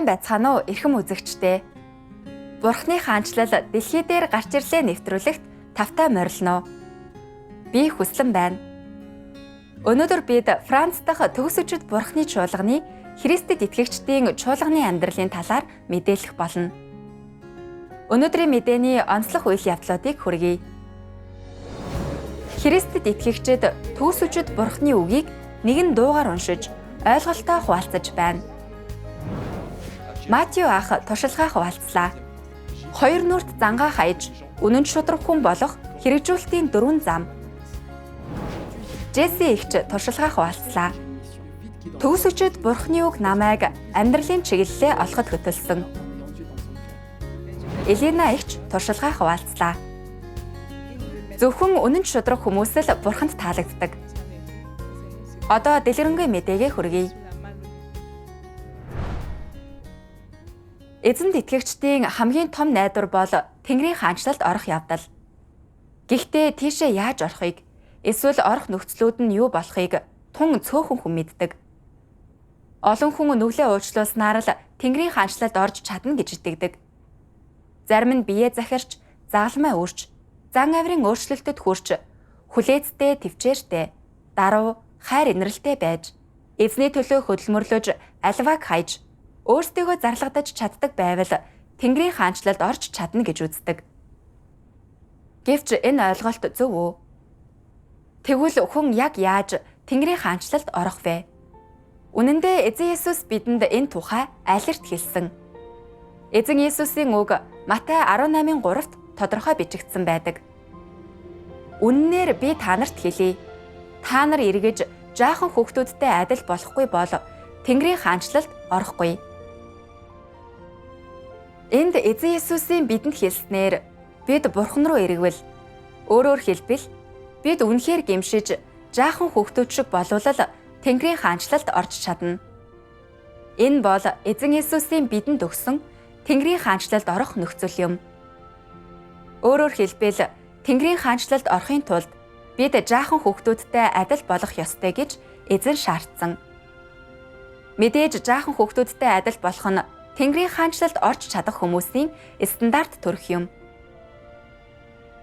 Сайн байцгаана уу эрхэм үзэгчдээ. Бурхны хаанчлал дэлхий дээр гарч ирлээ нэвтрүүлэгт тавтай морилно. Би хүслэн байна. Өнөөдөр бид Франц дахь төгс өчид Бурхны чуулганы Христэд итгэгчдийн чуулганы амьдралын талаар мэдээлэх болно. Өнөөдрийн мэдээний онцлог үйл явдлуудыг хүргэе. Христэд итгэгчид төгс өчид Бурхны үгийг нэгэн дуугаар уншиж ойлголтоо хуваалцаж байна. Матиу ах туршлагаа хуваалцлаа. Хоёр нүрт зангаа хаяж, үнэн шудраг хүн болох хэрэгжүүлэлтийн 4 зам. Джесси ихч туршлагаа хуваалцлаа. Төгс өчид Бурхны үг намайг амьдралын чиглэлээ олоход хөтөлсөн. Элина ихч туршлагаа хуваалцлаа. Зөвхөн үнэн шудраг хүмүүс л Бурханд таалагддаг. Одоо дэлгэрэнгүй мэдээгээ хүргэе. Эзэнд итгэгчдийн хамгийн том найдвар бол Тэнгэрийн хаанчлалд орох явдал. Гэхдээ тийшээ яаж орохыг, эсвэл орох нөхцлүүд нь юу болохыг тун цөөхөн хүн мэддэг. Олон хүн нүглээ уучлуулснаар л Тэнгэрийн хаанчлалд орж чадна гэж итгэдэг. Зарим нь биеэ захирч, загалмай үрч, зан авирын өөрчлөлтөд хүрч, хүлээцтэй, төвчээртэй, даруй, хайр инрэлтэй байж, эзний төлөө хөдөлмөрлөж, аливааг хайж, өөрсдийгөө зарлагдаж чаддаг байвал Тэнгэрийн хаанчлалд орж чадна гэж үздэг. Гэвч энэ ойлголт зөв үү? Тэгвэл хүн яг яаж Тэнгэрийн хаанчлалд орох вэ? Үнэн дээр Эзэн Есүс бидэнд энэ тухай айларт хэлсэн. Эзэн Есүсийн үг Матай 18:3-т тодорхой бичигдсэн байдаг. Үнэнээр би та нарт хэлье. Та нар эргэж жаахан хүүхдүүдтэй адил болохгүй бол Тэнгэрийн хаанчлалд орохгүй. Энд Эзэн Есүсийн бидэнд хэлснээр бид Бурхан руу эргэвэл, өөрөөр хэлбэл бид үнэхээр гэмшиж жаахан хүүхдүүд шиг болвол Тэнгэрийн хаанчлалд орж чадна. Энэ бол Эзэн Есүсийн бидэнд өгсөн Тэнгэрийн хаанчлалд орох нөхцөл юм. Өөрөөр хэлбэл Тэнгэрийн хаанчлалд орохын тулд бид жаахан хүүхдүүдтэй адил болох ёстой гэж Эзэн шаардсан. Мэдээж жаахан хүүхдүүдтэй адил болох нь Тэнгэрийн хаанчлалд орж чадах хүмүүсийн стандарт төрх юм.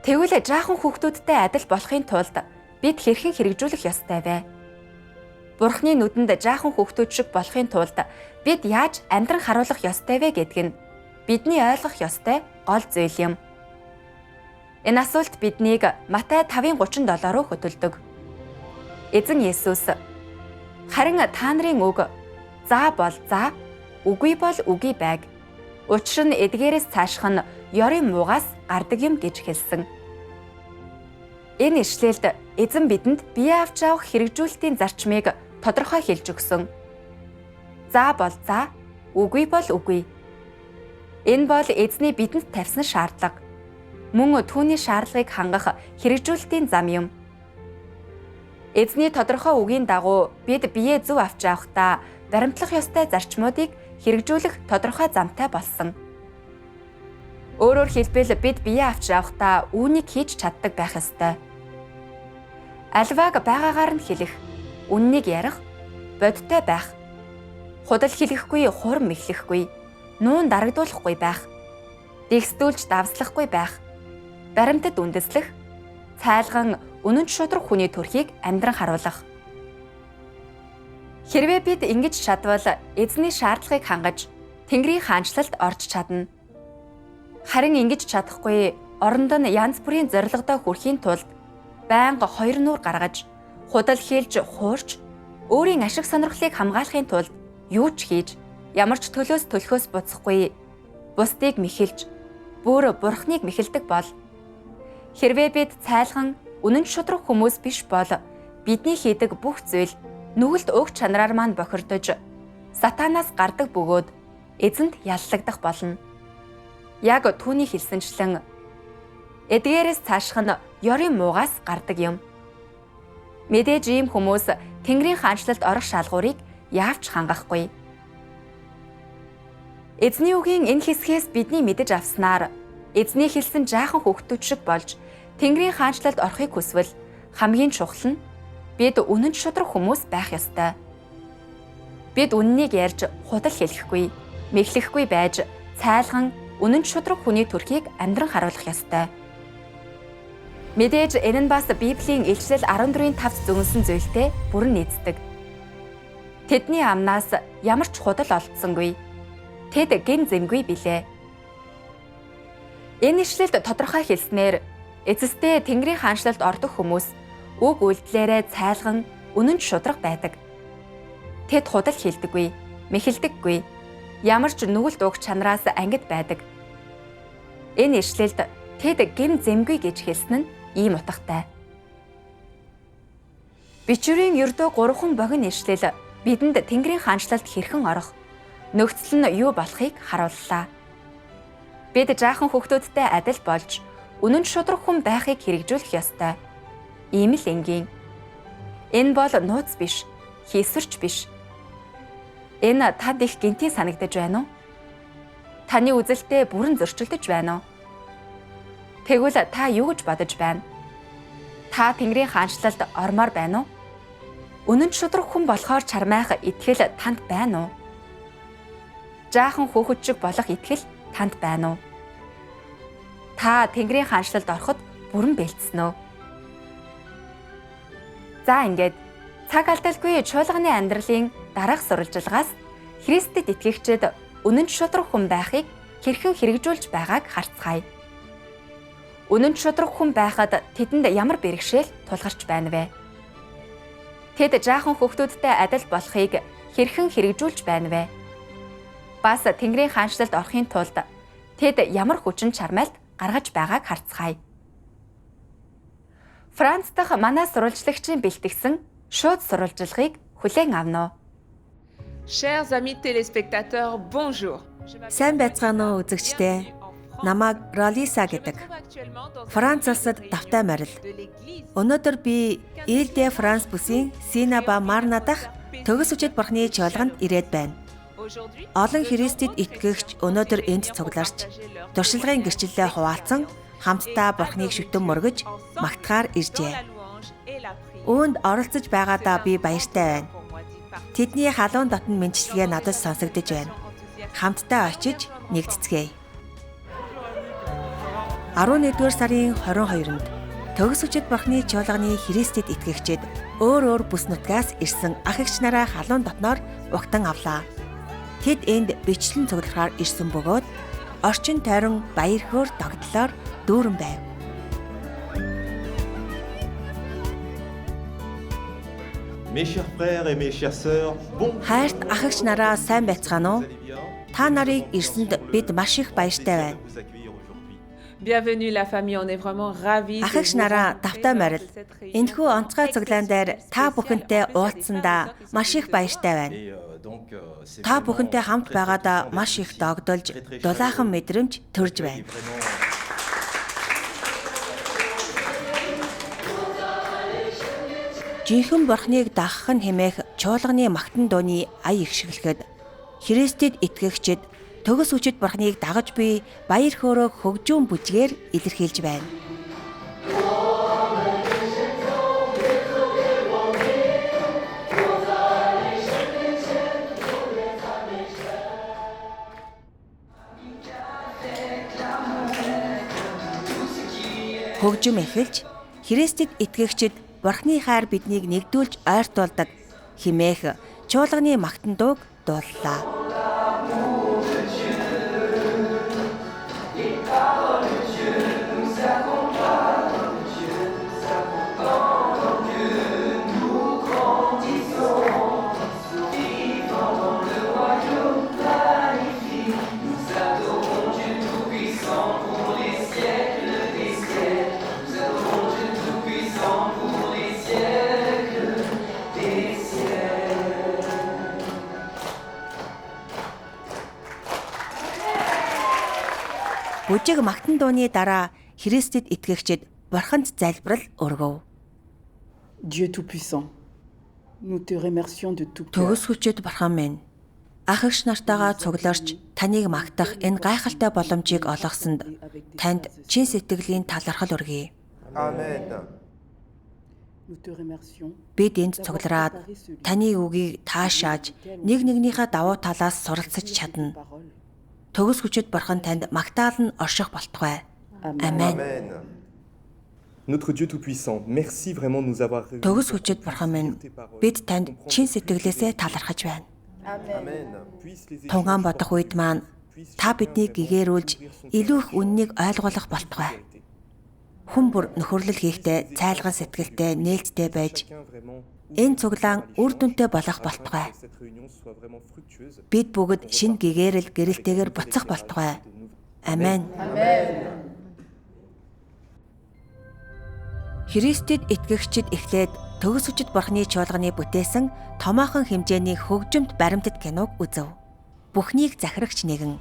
Тэгвэл жаахан хүүхдүүдтэй адил болохын тулд бид хэрхэн хэрэгжүүлэх ёстой вэ? Бурхны нүдэнд жаахан хүүхдүүд шиг болохын тулд бид яаж амьдран харуулах ёстой вэ гэдг нь бидний ойлгох ёстой гол зүйл юм. Энэ асуулт биднийг Матай 5:37 руу хөтөлдөг. Эзэн Есүс харин та нарын үг за бол за, үгүй бол үгүй байг. Учир нь эдгээрээс цаашх нь ёрын муугаас гардаг юм гэж хэлсэн. Энэ ишлэлд Эзэн бидэнд бие авч явах хэрэгжүүлэлтийн зарчмыг тодорхой хэлж өгсөн. За бол за, үгүй бол үгүй. Энэ бол Эзний бидэнд тавьсан шаардлага. Мөн түүний шаардлагыг хангах хэрэгжүүлэлтийн зам юм. Эзний тодорхой үгийн дагуу бид бие зөв авч явахдаа баримтлах ёстой зарчмуудыг хэрэгжүүлэх тодорхой замтай болсон. Өөрөөр хэлбэл бид бие авч явахдаа үүнийг хийж чаддаг байх ёстой. Аливааг байгаагаар нь хэлэх, үннийг ярих, бодтой байх, худал хэлэхгүй, хурм мэхлэхгүй, нуун дарагдуулахгүй байх, дэгсдүүлж давслахгүй байх, баримтад үндэслэх, цайлган үнэн шудраг хүний төрхийг амьдран харуулах. Хэрвээ бид ингэж чадвал эзний шаардлагыг хангаж Тэнгэрийн хаанчлалд орж чадна. Харин ингэж чадахгүй оронд нь янз бүрийн зорилгодоо хүрэхийн тулд байнга хоёр нүур гаргаж, худал хийлж хуурч, өөрийн ашиг сонирхлыг хамгаалахын тулд юу ч хийж, ямар ч төлөхөөс буцахгүй, бусдыг мэхэлж, бүр Бурхныг мэхэлдэг бол хэрвээ бид цайлган үнэн шудраг хүмүүс биш бол бидний хийдэг бүх зүйл нүгэлт уг чанараар маань бохирдож, сатанаас гардаг бөгөөд эзэнд яллагдах болно. Яг түүний хэлсэнчлэн эдгээрээс цаашх нь ёрын муугаас гардаг юм. Мэдээж ийм хүмүүс Тэнгэрийн хаанчлалд орох шалгуурыг яавч хангахгүй. Эзний үгийн энэ хэсгээс бидний мэдэж авснаар эзний хэлсэн жаахан хүүхдүүд шиг болж Тэнгэрийн хаанчлалд орохыг хүсвэл хамгийн чухал нь бид үнэн шудраг хүмүүс байх ёстой. Бид үннийг ярьж худал хэлэхгүй, мэхлэхгүй байж цайлган үнэн шудраг хүний төрхийг амьдран харуулах ёстой. Мэдээж энэ нь бас Библийн Илчлэл 14:5 зөвнсөн зүйлтэй бүрэн нийцдэг. Тэдний амнаас ямар ч худал олдсонгүй. Тэд гин зэмгүй билээ. Энэ ишлэлд тодорхой хэлснээр эцэстээ Тэнгэрийн хаанчлалд ордог хүмүүс үг үйлдэлээрээ цайлган үнэн шудраг байдаг. Тэд худал хийдэггүй, мэхэлдэггүй, ямар ч нүгэлт уг чанараас ангид байдаг. Энэ ишлэлд тэд гин зэмгүй гэж хэлсэн нь ийм утгатай. Бичвэрийн ердөө 3 богино ишлэл бидэнд Тэнгэрийн хаанчлалд хэрхэн орох, нөхцөл нь юу болохыг харууллаа. Бид жаахан хүүхдүүдтэй адил болж үнэн шудраг хүн байхыг хэрэгжүүлэх ёстой. Ийм л энгийн. Энэ бол нууц биш, хийсвэрч биш. Энэ танд их гинти санагдаж байна уу? Таны үзэлтэй бүрэн зөрчилдөж байна уу? Тэгвэл та юу гэж бодож байна? Та Тэнгэрийн хаанчлалд ормоор байна уу? Үнэн шудраг хүн болохоор чармайх итгэл танд байна уу? Жаахан хүүхэд шиг болох итгэл танд байна уу? Та Тэнгэрийн хаанчлалд ороход бүрэн бэлдсэн үү? За ингээд цаг алдалгүй чуулганы амьдралын дараах сурвалжилгаас Христэд итгэгчид үнэн шудраг хүн байхыг хэрхэн хэрэгжүүлж байгааг харцгаая. Үнэн шудраг хүн байхад тэдэнд ямар бэрхшээл тулгарч байна вэ? Тэд жаахан хүүхдүүдтэй адил болохыг хэрхэн хэрэгжүүлж байна вэ? Бас Тэнгэрийн хаанчлалд орохын тулд тэд ямар хүчин чармайлт гаргаж байгааг харцгаая. Франц дахь манай сурвалжлагчийн бэлтгэсэн шууд сурвалжилгыг хүлээн авна уу? Chers amis téléspectateurs, bonjour. Сайн байцгаана уу үзэгчдээ. Намайг Ролиса гэдэг. Франц улсад давтай морил. Өнөөдөр би Ile de France бүсийн Сина ба Марна дахь төгс үчид бурхны чуулганд ирээд байна. Олон Христэд итгэгч өнөөдөр энд цугларч туршлагын гэрчлэлээ хуваалцсан хамтдаа бурхныг шүтэн мөргөж магтахаар иржээ. Үүнд оролцож байгаадаа би баяртай байна. Тэдний халуун дотн мэндчилгээ надад сонсогдож байна. Хамтдаа очиж нэгтцгээе. 11-р сарын 22-нд төгс үчид бурхны чуулганы Христэд итгэгчид өөр бүс нутгаас ирсэн ах эгч нараа халуун дотноор угтан авлаа. Тэд энд бичлэн цуглахаар ирсэн бөгөөд орчин тойрон баяр хөөр тогтлоор дүүрэн байв. Хайрт ах эгч нараа сайн байцгаана уу? Та нарыг ирсэнд бид маш их баяртай байна. Bienvenue la famille, on est vraiment ravis. Ах эгч нараа давтай морил. Энэхүү онцгой цуглаан дээр та бүхэнтэй уулзсандаа маш их баяртай байна. Та бүхэнтэй хамт байгаадаа маш их догдолж, дулаахан мэдрэмж төрж байна. Жинхэнэ бурхныг дагах нь хэмээх чуулганы магтан дууны ая ихшгэлэхэд Христэд итгэгчид төгс үчид бурхныг дагаж буй баяр хөөрөө хөгжүүн бүжгээр илэрхийлж байна. Хөгжим эхэлж Христэд итгэгчид бурхны хайр биднийг нэгдүүлж ойртуулдаг хэмээх чуулганы магтан дууг дууллаа. Бүжиг магтан дууны дараа Христэд итгэгчид бурханд залбирал өргөв. Dieu tout-puissant, nous te remercions de tout cœur. Төгс хүчит бурхан минь, ах эгч нартайгаа цугларч таныг магтах энэ гайхалтай боломжийг олгосонд танд чин сэтгэлийн талархал өргөе. Amen. Nous te remercions. Бид энд цуглараад таны үгийг таашааж нэг нэгнийхээ давуу талаас суралцаж чадна. Төгс хүчит бурхан танд магтаал нь орших болтугай. Амен. Notre Dieu Tout-Puissant, merci vraiment de nous avoir réunis. Төгс хүчит бурхан минь бид танд чин сэтгэлээсээ талархаж байна. Amen. Puisse les Тунгаан бодох үед маань та биднийг гэгээрүүлж илүү их үннийг ойлгох болтугай. Хүн бүр нөхөрлөл хийхдээ цайлган сэтгэлтэй нээлттэй байж chacun vraiment энэ цуглаан үр дүнтэй болох болтугай. cette réunion soit vraiment fructueuse. Бид бүгд шин гэгээрэл гэрэлтэйгээр буцах болтугай. Амен. Христэд итгэгчид эхлээд төгс хүчит бурхны чуулганы бүтээсэн томоохон хэмжээний хөгжимт баримтат киног үзэв. Бүхнийг захирагч нэгэн.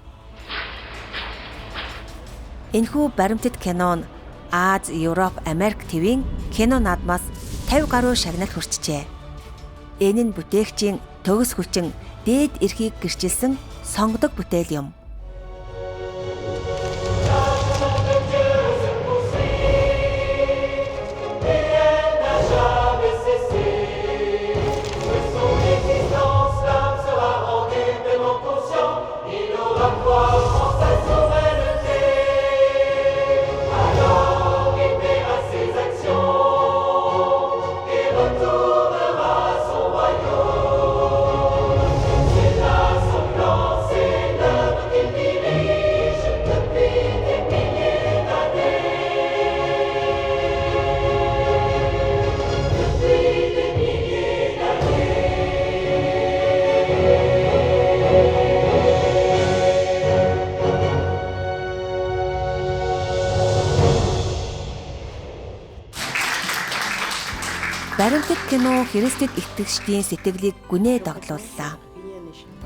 Энэхүү баримтат кино нь Аз, Европ, Америк ТV-ийн кино наадмаас 50 гаруй шагнал хүрчжээ. Энэ нь бүтээгчийн төгс хүчин дээд эрхийг гэрчилсэн сонгодог бүтээл юм. Баримтат кино Христэд итгэгчдийн сэтгэлийг гүнээ дагдлууллаа.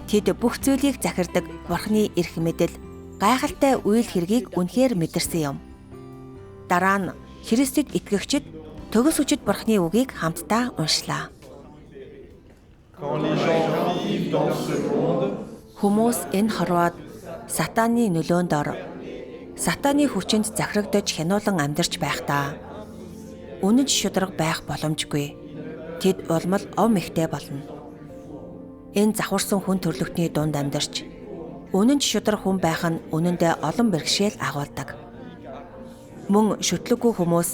Тэд бүх зүйлийг захирдаг Бурхны эрх мэдэл, гайхалтай үйл хэргийг үнэхээр мэдэрсэн юм. Дараа нь Христэд итгэгчид төгс хүчит Бурхны үгийг хамтдаа уншлаа. Хүмүүс энэ хорвоод сатааны нөлөөнд ор, сатааны хүчинд захирагдаж хянуулан амьдарч байхдаа үнэн шударга байх боломжгүй. Тэд улмал ов мэхтэй болно. Энэ завхарсан хүн төрлөختний дунд амьдарч үнэн шударга хүн байх нь үнэндээ олон бэрхшээл агуулдаг. Мөн шүтлэггүй хүмүүс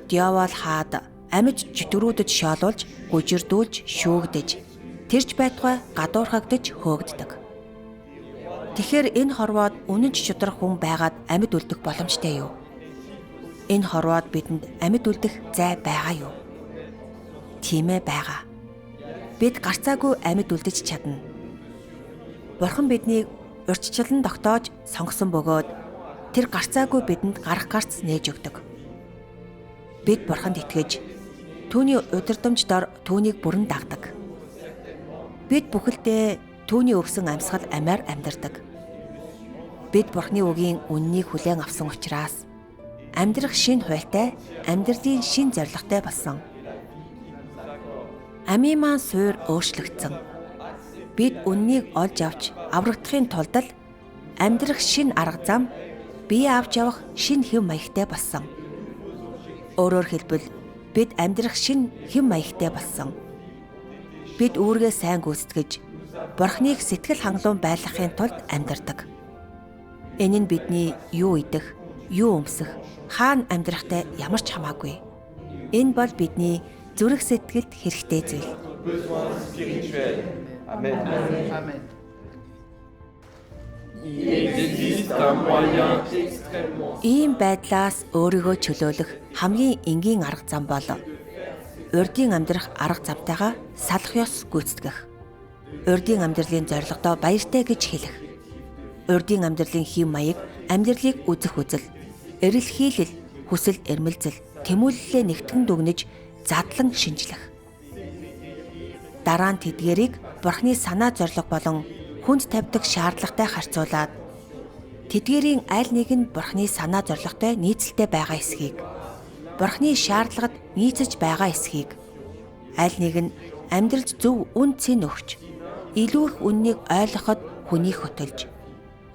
диавол хаад амьд житгрүүдэд шоолуулж, гүжирдүүлж, шүүгдэж, тэрж байтугай гадуурхагдж хөөгддөг. Тэгэхээр энэ хорвоод үнэн шударга хүн байгаад амьд үлдэх боломжтой юу? Энэ хорвоод бидэнд амьд үлдэх зай байгаа юу? Тийм ээ байгаа. Бид гарцаагүй амьд үлдэж чадна. Бурхан биднийг урьдчилан тогтоож сонгосон бөгөөд тэр гарцаагүй бидэнд гарах гарц нээж өгдөг. Бид Бурханд итгэж түүний удирдамж дор түүнийг бүрэн дагдаг. Бид бүхэлдээ түүний өгсөн амьсгал амиар амьдардаг. Бид Бурханы үгийн үннийг хүлээн авсан учраас амьдрах шин хуйлтай, амьдралын шин зорилготой болсон. Амийн маань суур өөрчлөгдсөн. Бид үннийг олж авч аврагдахын тулд амьдрах шин арга зам, бие авч явах шин хэв маягтай болсон. Өөрөөр хэлбэл бид амьдрах шин хэв маягтай болсон. Бид үүргээ сайн гүйцэтгэж, Бурхныг сэтгэл хангалуун байлгахын тулд амьдардаг. Энэ нь бидний юу идэх, юу өмсөх, хаана амьдрахтай ямар ч хамаагүй. Энэ бол бидний зүрх сэтгэлд хэрэгтэй зүйл. Ийм байдлаас өөрийгөө чөлөөлөх хамгийн энгийн арга зам бол урдийн амьдрах арга замтайгаа салах ёс гүйцэтгэх. Урдийн амьдралын зорилгодоо баяртай гэж хэлэх. Урдийн амьдралын хэв маяг, амьдралыг үзэх үзэл, эрэл хийлэл, хүсэл эрмэлзэл, тэмүүлэлээ нэгтгэн дүгнэж, задлан шинжлэх. Дараа нь тэдгэрийг Бурхны санаа зорилго болон хүнд тавьдаг шаардлагатай харьцуулаад тэдгэрийн аль нэг нь Бурхны санаа зорилготой нийцэлтэй байгаа эсхийг, Бурхны шаардлагад нийцэж байгаа эсхийг, аль нэг нь амьдралд зөв үн цэн өгч, илүү их үннийг ойлгоход хүнийг хөтөлж,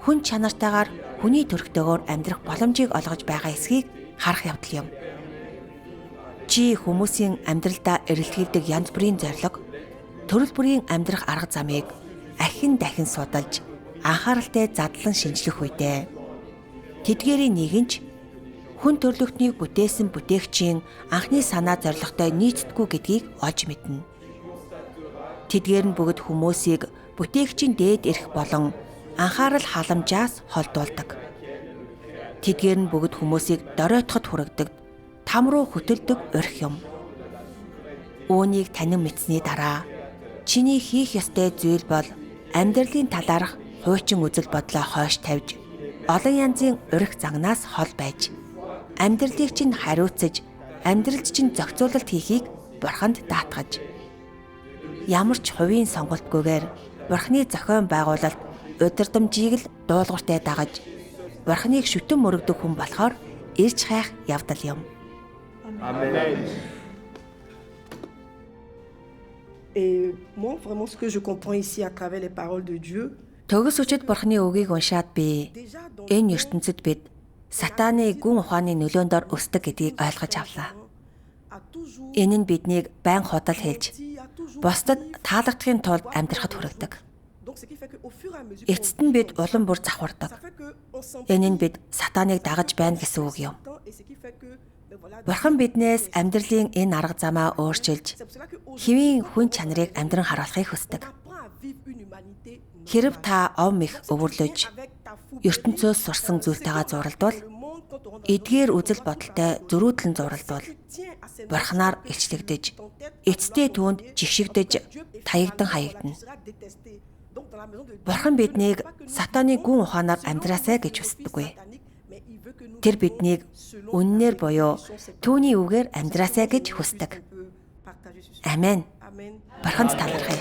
хүн чанартайгаар хүний төрхтэйгээр амьдрах боломжийг олгож байгаа эсхийг харах явдал юм. Чи хүмүүсийн амьдралдаа эрэлтгийдэг янз бүрийн зорилго, төрөл бүрийн амьдрах арга замыг ахин дахин судалж, анхааралтай задлан шинжлэх үедээ тэдгээрийн нэг нь ч хүн төрлөختнийг бүтээсэн бүтээгчийн анхны санаа зорилготой нийцдэггүй гэдгийг олж мэднэ. Тэдгээр нь бүгд хүмүүсийг бүтээгчийн дээд эрх болон анхаарал халамжаас холдуулдаг. Тэдгээр нь бүгд хүмүүсийг доройтоход хүргэдэг, там руу хөтөлдөг урх юм. Үүнийг танин мэдсэний дараа чиний хийх ёстой зүйл бол амьдралын талаарх хуучин үзэл бодлоо хойш тавьж, олон янзын урх загнаас хол байж, амьдралыг чинь хариуцаж, амьдралд чинь зохицуулалт хийхийг Бурханд даатгаж, ямар ч хувийн сонголтгүйгээр Бурханы зохион байгуулалт удирдамжийг л дуулууртай дагаж, Бурханыг шүтэн мөрөгдөх хүн болохоор ирж хайх явдал юм. Et moi, vraiment, ce que je comprends ici à travers les paroles de Dieu, Төгс үчид Бурханы үгийг уншаад би энэ ертөнцид бид сатааны гүн ухааны нөлөөндор өсдөг гэдгийг ойлгож авлаа. a toujours Энэ нь биднийг байн худал хэлж, dit, a toujours бусдад таалагдахын тулд амьдрахад хүргэдэг. donc ce qui fait qu'au fur et à mesure Эцэст нь бид улам бүр завхардаг. ça fait que on s'en Энэ нь бид сатааныг дагаж байна гэсэн үг юм. et ce qui fait que ben voilà, Бурхан биднээс амьдралын энэ арга замаа өөрчилж, c'est pour cela que aujourd'hui, хэвийн хүн чанарыг амьдран харуулахыг хүсдэг. on apprend à vivre une humanité Хэрв та ом их өвөрлөж, avec ta foule ертөнцөөс сурсан зүйлтэйгээ зуралдвал, le monde quand on rentre эдгээр үзэл бодолтой зөрүүдлэн зуралдвал, tient à ces Бурханаар ичлэгдэж, эцтэй түүнд жигшигдэж, таягдан хаягдана. sera détesté. Donc dans la maison de Dieu, Бурхан биднийг сатааны гүн ухаанаар амьдраасай гэж хүсдэггүй. mais il veut que nous Тэр биднийг үннээр буюу түүний үгээр амьдраасай гэж хүсдэг. peut partager ce sujet. Амен. Amen. Бурханд талархъя.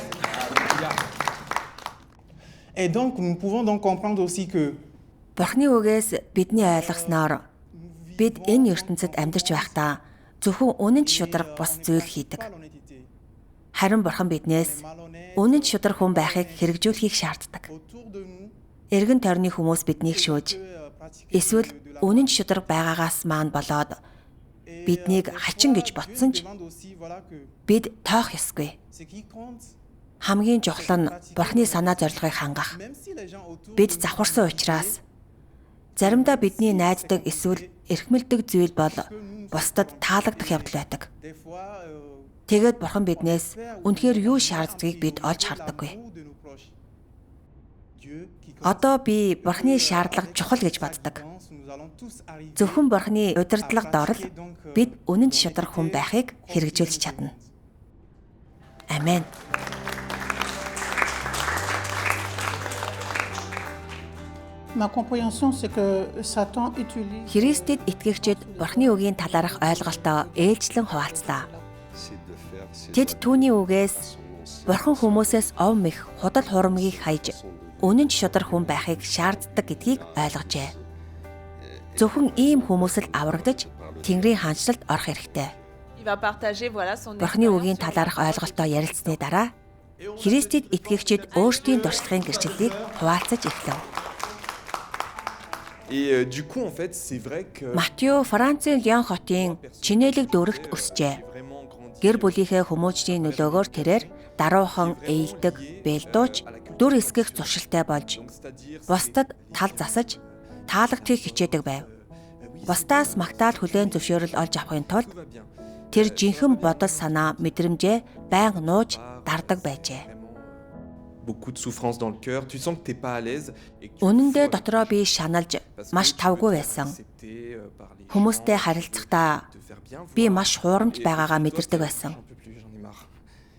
Et donc, nous pouvons donc comprendre aussi que Бурханы үгээс бидний ойлгосноор бид энэ ертөнцид амьдарч байхдаа зөвхөн үнэн шударга бус зүйл хийдэг. l'honnêteté Харин Бурхан биднээс үнэн шударга хүн байхыг хэрэгжүүлэхийг шаарддаг. autour de nous, Эргэн тойрны хүмүүс биднийг шөөж, эсвэл үнэн шударга байгаагаас маань болоод биднийг хачин гэж ботсон ч demande aussi voilà que бид тоох ёсгүй. ce qui compte, Хамгийн чухал нь Бурханы санаа зорилгыг хангах. même si les gens autour Бид завхарсан учраас заримдаа бидний найддаг эсвэл эрхмэлдэг зүйл бол бусдад таалагдах явдал байдаг. des fois Тэгээд Бурхан биднээс үнэхээр юу шаарддгийг бид олж хардаггүй. ou de nos proches. Dieu qui Одоо би Бурханы шаардлага чухал гэж боддог. commence, nous allons tous arriver Зөвхөн Бурханы удирдлагад орол бид үнэн шударга хүн байхыг хэрэгжүүлж чадна. Амен. Ma compréhension, c'est que Satan utilise Христэд итгэгчид Бурханы үгийн талаарх ойлголтоо ээлжлэн хуваалцлаа. Тэд түүний үгээс Бурхан хүмүүсээс ом их худал хурамгийг хайж үнэн шударга хүн байхыг шаарддаг гэдгийг ойлгожээ. Зөвхөн ийм хүмүүс л аврагдаж Тэнгэрийн хаанчлалд орох хэрэгтэй. Il va partager voilà son Бурханы үгийн талаарх ойлголтоо ярилцсны дараа Христэд итгэгчид өөрсдийн туршлагын гэрчлэлийг хуваалцаж эхлэв. Et du coup, en fait, c'est vrai que Матео Францын Лион хотын чинээлэг дүүрэгт өсжээ. vraiment grandi. Гэр бүлийнхээ хүмүүжлийн нөлөөгөөр тэрээр даруухан ээлдэг, бэлдууч, дүр эсгэх зуршилтай болж, C'est-à-dire, бусдад тал засаж, таалагдахыг хичээдэг байв. Бусдаас магтаал хүлээн зөвшөөрөл олж авахын тулд tout va bien. тэр жинхэнэ бодол санаа мэдрэмжээ байнга нууж дардаг байжээ. Beaucoup de souffrance dans le cœur. Tu sens que t'es pas à l'aise. Et que tu Үнэндээ faut дотроо би шаналж parce que маш tu veux тавгүй te байсан. faire accepter, par les Хүмүүстэй gens, харилцахдаа te faire bien би voir. маш хуурамч Et байгаагаа toi, мэдэрдэг t'es- байсан. J'en peux plus, j'en ai marre.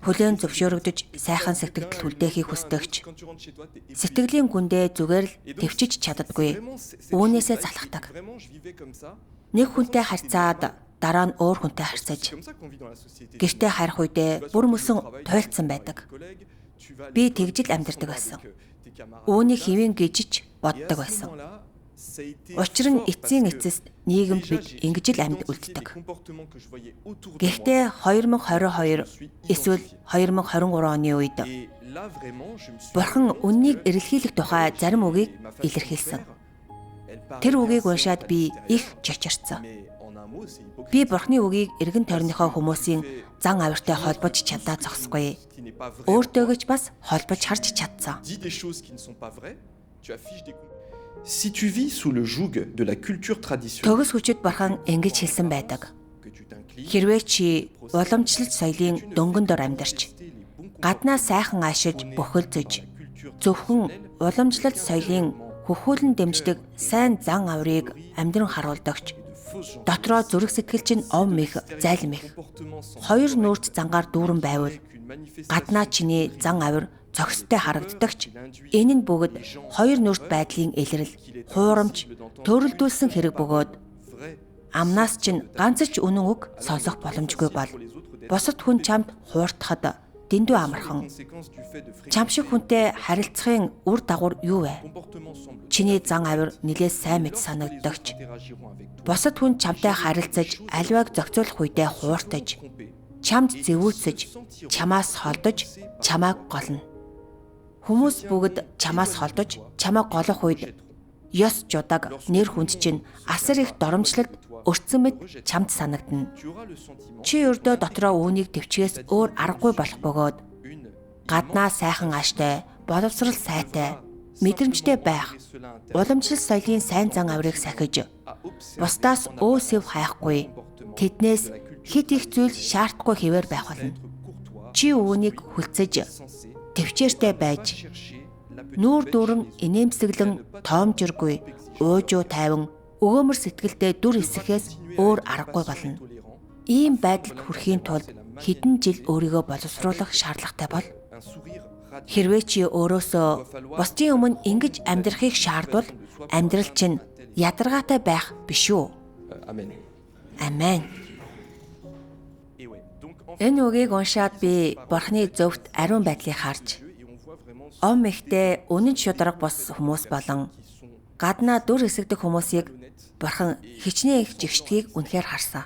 Хүлээн зөвшөөрөгдөж сайхан сэтгэл хүлдэхийг хүсдэгч. Quand tu rentres chez toi, t'es épuisé. Сэтгэлийн гүндээ зүгээр л Et donc, төвчж чаддаггүй. vraiment, c'est Үүнээсээ quelque chose залхдаг. que vraiment, je vivais comme ça. Нэг хүнтэй харьцаад дараа нь өөр хүнтэй C'est харьцаж comme ça qu'on vit dans la société. гэртээ харих үедээ бүр мөсөн туйлдсан байдаг. Би тэгж л амьдардаг байсан. Үүнийг хэвэн гижиж боддог байсан. Учир нь эцсийн эцэст нийгэмд бид ингэж л амьд үлддэг. Гэхдээ 2022 эсвэл 2023 оны үед Бурхан үннийг эрэлхийлэх тухай зарим үгийг илэрхийлсэн. Тэр үгийг уншаад би их чочирцсан. Би Бурхны үгийг эргэн тойрныхоо хүмүүсийн зан авиртай холбож чадаа зогсохгүй. Өөртөөгөө ч бас холбож харж чадсан. Si tu vis sous le joug de la culture traditionnelle, Төгс хүчит Бурхан ингэж хэлсэн байдаг. Хэрвээ чи уламжлалт соёлын дөнгөн дор амьдарч, гаднаа сайхан аашиж бөхөлзөж, зөвхөн уламжлалт соёлын хөхүүлэн дэмждэг сайн зан авирыг амьдран харуулдагч, дотроо зүрх сэтгэл чинь ов мэх, зайлм их. Хоёр нүрт зангаар дүүрэн байвал гаднаа чиний зан авир зохистой харагддагч, энэ нь бүгд хоёр нүрт байдлын илрэл, хуурамч, төрөлдүүлсэн хэрэг бөгөөд амнаас чинь ганц ч үнэн үг сонсох боломжгүй бол бусад хүн чамд хууртахад дэндүү амархан. Чам шиг хүнтэй харилцахын үр дагавар юу вэ? Чиний зан авир нэлээд сайн мэт санагддагч. Бусад хүн чамтай харилцаж, аливааг зохицуулах үедээ хууртаж, чамд зэвүүцэж, чамаас холдож, чамааг голно. Хүмүүс бүгд чамаас холдож, чамааг голох үед ёс жудаг нэр хүнд чинь асар их доромжлолд өртсөн мэт чамд санагдана. Чи өрдөө дотроо үүнийг төвчгээс өөр аргагүй болох бөгөөд гаднаа сайхан ааштай, боловсрал сайтай, мэдрэмжтэй байх, уламжлалт соёлын сайн зан авирыг сахиж, бусдаас өөсөв хайхгүй, тэднээс хит их зүйл шаардахгүй хэвээр байх болно. Чи үүнийг хүлцэж, төвчээртэй байж, нүүр дүүрэн инээмсэглэн тоомжиргүй, уужуу тайван, өгөөмөр сэтгэлдээ дүр эсрэхээс өөр аргагүй болно. Ийм байдалд хүрэхийн тулд хэдэн жил өөрийгөө боловсруулах шаардлагатай бол хэрвээ чи өөрөөсөө бусдын өмнө ингэж амьдрахыг шаардвал амьдрал чинь ядаргаатай байх биш үү? Амен. Энэ үгийг уншаад би Бурхны зөвхт ариун байдлыг харж, ом ихтэй үнэн шударга бос хүмүүс болон гаднаа дүр эсэгдэх хүмүүсийг Бурхан хичнээн их жигшдгийг үнэхээр харсан.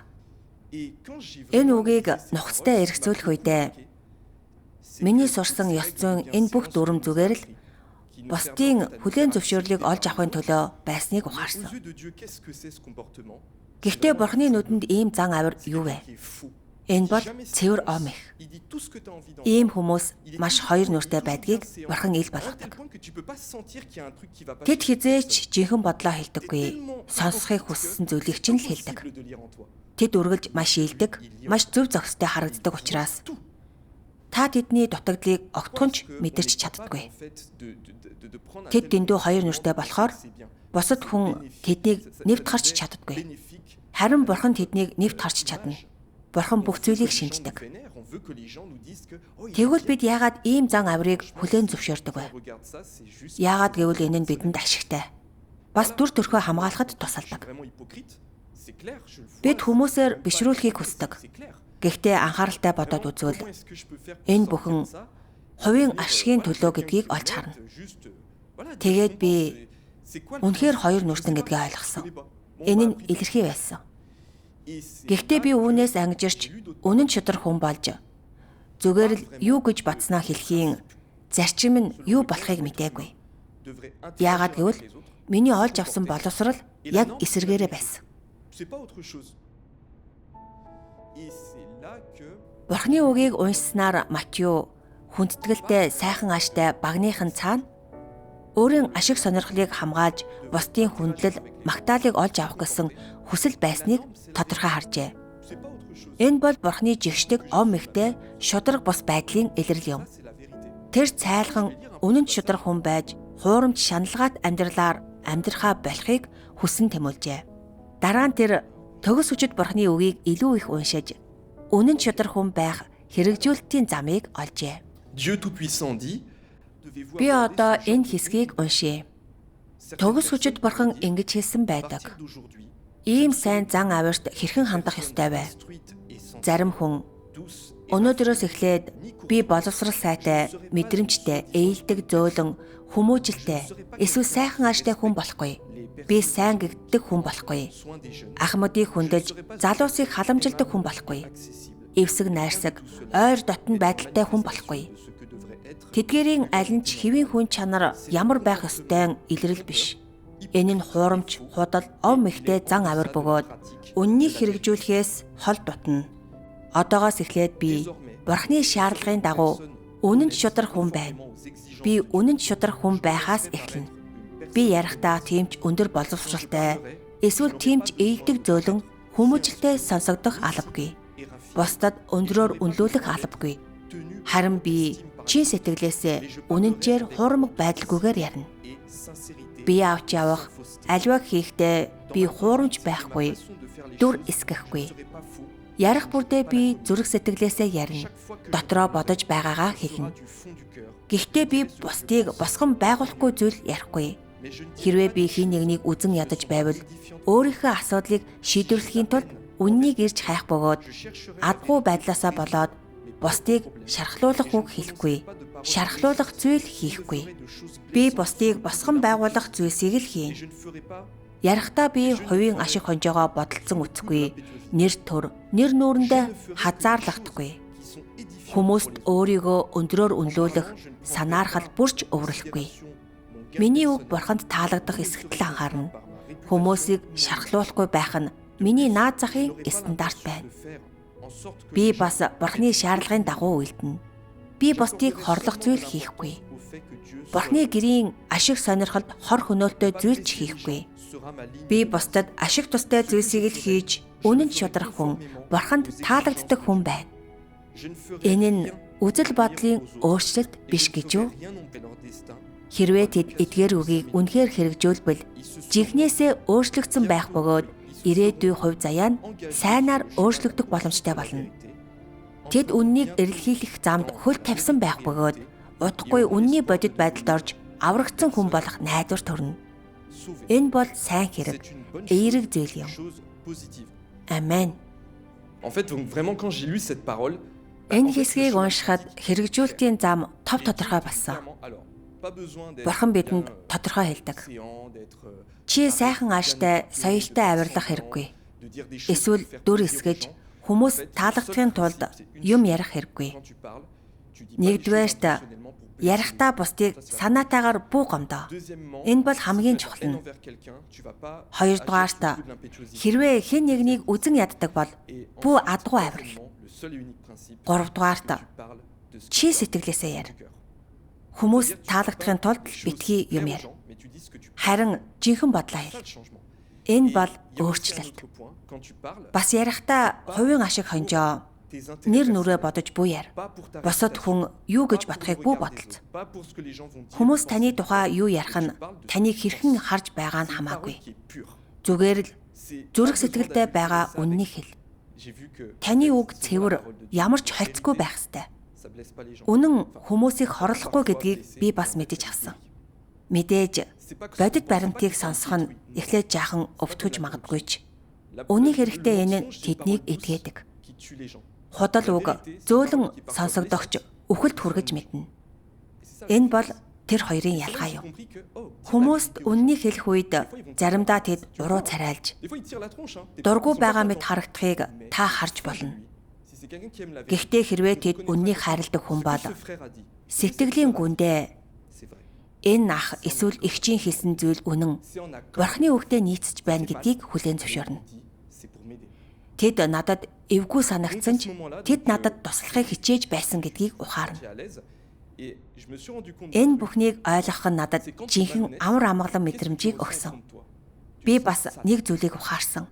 Энэ үгийг нухацтай эргцүүлэх үедээ миний сурсан ёс зүйн энэ бүх дүрм зүгээр л бусдын хүлээн зөвшөөрлийг олж авахын төлөө байсныг ухаарсан. Гэхдээ Бурхны нүдэнд ийм зан авир юу вэ? Энэ бол цэвэр ом их. Ийм хүмүүс маш хоёр нүртэй байдгийг Бурхан ил болгодог. Тэд хизээч жинхэнэ бодлоо хэлдэггүй, сонсохыг хүссэн зүйлийг чинь л хэлдэг. Тэд үргэлж маш ийлдэг, маш зөв зохистой харагддаг учраас та тэдний дутагдлыг огтхонч мэдэрч чаддаггүй. Тэд дэндүү хоёр нүртэй болохоор бусад хүн тэднийг нэвт харж чаддаггүй. Харин Бурхан тэднийг нэвт харж чадна. Бурхан бүх зүйлийг шинждэг. Тэгвэл бид яагаад ийм зан авирыг хүлээн зөвшөөрдөг вэ? Яагаад гэвэл энэ нь бидэнд ашигтай. Бас дүр төрхөө хамгаалахад тусалдаг. Бид хүмүүсээр бишрүүлэхийг хүсдэг. Гэхдээ анхааралтай бодоод үзвэл энэ бүхэн хувийн ашигын төлөө гэдгийг олж харна. Тэгээд би үнэхээр хоёр нүртэн гэдгээ ойлгосон. Энэ нь илэрхий байсан. Гэхдээ би үүнээс ангижирч үнэн шудар хүн болж зүгээр л юу гэж батснаа хэлхийн зарчим нь юу болохыг мэдээгүй. Яагаад гэвэл миний олж авсан боловсрал яг эсэргээрээ байсан. Бурхны үгийг уншсанаар Матью хүндэтгэлтэй сайхан ааштай багныхан цаана өөрийн ашиг сонирхлыг хамгаалж бусдын хүндлэл магтаалыг олж авах гэсэн хүсэл байсныг тодорхой харжээ. Энэ бол Бурхны жигшдэг ом ихтэй шударга бус байдлын илрэл юм. Тэр цайлхан үнэн шударга хүн байж хуурамч шаналгаат амьдралаар амьдрахаа болохыг хүсэн тэмүүлжээ. Дараа нь тэр төгс хүчит Бурхны үгийг илүү их уншиж үнэн шударга хүн байх хэрэгжүүлэлтийн замыг олжээ. Би одоо энэ хэсгийг уншъя. Төгс хүчит Бурхан ингэж хэлсэн байдаг. Ийм сайн зан авирт хэрхэн хандах ёстой вэ? Зарим хүн өнөөдрөөс эхлээд би боловсрал сайтай, мэдрэмжтэй, ээлдэг, зөөлөн, хүмүүжлтэй, эсвэл сайхан ааштай хүн болохгүй. Би сайн гэгддэг хүн болохгүй. Ахмадыг хүндэлж, залуусыг халамжилдаг хүн болохгүй. Эвсэг найрсаг, ойр дотн байдалтай хүн болохгүй. Тэдгээрийн аль нь ч хэвийн хүн чанар ямар байх ёстой илрэл биш. Энэ нь хуурамч, худал, ов мэхтэй зан авир бөгөөд үннийг хэрэгжүүлэхээс хол дутна. Одоогоос эхлээд би Бурхны шаардлагын дагуу үнэнд шударх хүн байна. Би үнэнд шударх хүн байхаас эхэлнэ. Би ярихдаа тимч өндөр боловсралтай, эсвэл тимч ээлдэг зөөлөн хүмүүжлтэй сонсогдох албагүй. Бусдад өндрөөр үнэлүүлэх албагүй. Харин би чин сэтгэлээсээ үнэнчээр хуурмаг байдалгүйгээр ярина. Би авч явах, аливааг хийхдээ би хуурамч байхгүй, дүр эсгэхгүй. Ярих бүрдээ би зүрх сэтгэлээсээ ярина. Дотроо бодож байгаагаа хэлнэ. Гэхдээ би бусдыг босгон байгуулахгүй зүйл ярихгүй. Хэрвээ би хэн нэгнийг үзэн ядаж байвал өөрийнхөө асуудлыг шийдвэрлэхийн тулд үннийг ирж хайх бөгөөд адгүй байдлаасаа болоод бусдыг шархлуулах үг хэлэхгүй, шархлуулах зүйл хийхгүй. Би бусдыг босгон байгуулах зүйлсийг л хийн. Ярихдаа би хувийн ашиг хонжоогоо бодолцсон үцгүй, нэр төр, нэр нүүрэндээ хазаарлахдаггүй. Хүмүүст өөрийгөө өндрөөр үнэлүүлэх, санаархал бүрч өвөрлөхгүй. Миний үг бурханд таалагдах эсэгтэл анхаарна. Хүмүүсийг шархлуулахгүй байх нь миний наад захын стандарт байна. Би бас бурхны шаардлагын дагуу үйлдэнэ. Би бусдыг хорлох зүйл хийхгүй. Бурхны гэрийн ашиг сонирхолд хор хөнөөлтөй зүйл ч хийхгүй. Би бусдад ашиг тустай зүйлсийг л хийж, үнэнд шударх хүн, бурханд таалагддаг хүн байна. Энэ нь үзэл бодлын өөрчлөлт биш гэж юу? Хэрвээ тэд эдгээр үгийг үнэхээр хэрэгжүүлбэл жинхнээсээ өөрчлөгдсөн байх бөгөөд ирээдүйн хувь заяа нь сайнаар өөрчлөгдөх боломжтой болно. Тэд үннийг эрэлхийлэх замд хөл тавьсан байх бөгөөд удахгүй үнний бодит байдалд орж аврагдсан хүн болох найдвар төрнө. Энэ бол сайн хэрэг, эерэг зүйл юм. Амен. Энэ хэсгийг уншихад хэрэгжүүлэлтийн зам тов тодорхой болсон. Бурхан бидэнд тодорхой хэлдэг. Чи сайхан ааштай, соёлтой авирлах хэрэггүй. Эсвэл дүр эсгэж хүмүүс таалагдахын тулд юм ярих хэрэггүй. Нэгдүгээрт ярихдаа бусдыг санаатайгаар бүү гомдоо. Энэ бол хамгийн чухал нь. Хоёрдугаарт хэрвээ хэн нэгнийг үзэн яддаг бол бүү адгуу авирал. Гуравдугаарт чи сэтгэлээсээ яар. Хүмүүс таалагдахын тулд битгий юм яар. Харин жинхэнэ бодлоо хэл. Энэ бол өөрчлөлт. Бас ярихдаа хувийн ашиг хонжоо, нэр нүрээ бодож бүү яар. Босод хүн юу гэж бодохыг бүү бодолц. Хүмүүс таны тухай юу ярих нь таныг хэрхэн харж байгаа нь хамаагүй. Зүгээр л зүрх сэтгэлдээ байгаа үннийг хэл. Таны үг цэвэр, ямар ч холцгүй байх ёстой. Үнэн хүмүүсийг хорлохгүй гэдгийг би бас мэдэж авсан. Мэдээж бодит баримтыг сонсох нь эхлээд жаахан өвтгөж магадгүй ч. Үнийн хэрэгтэй энэ нь тэднийг эдгээдэг. Худал үг зөөлөн сонсогдогч үхэлд хүргэж мэднэ. Энэ бол тэр хоёрын ялгаа юм. Хүмүүст үннийг хэлэх үед заримдаа тэд уруу царайлж, дургүй байгаа мэт харагдахыг та харж болно. Гэхдээ хэрвээ тэд үннийг хайрладаг хүн бол сэтгэлийн гүндээ энэ ах эсвэл эгчийн хийсэн зүйл үнэн Бурхны үгтэй нийцэж байна гэдгийг хүлээн зөвшөөрнө. Тэд надад эвгүй санагдсан ч тэд надад туслахыг хичээж байсан гэдгийг ухаарна. Энэ бүхнийг ойлгох нь надад жинхэнэ амар амгалан мэдрэмжийг өгсөн. Би бас нэг зүйлийг ухаарсан.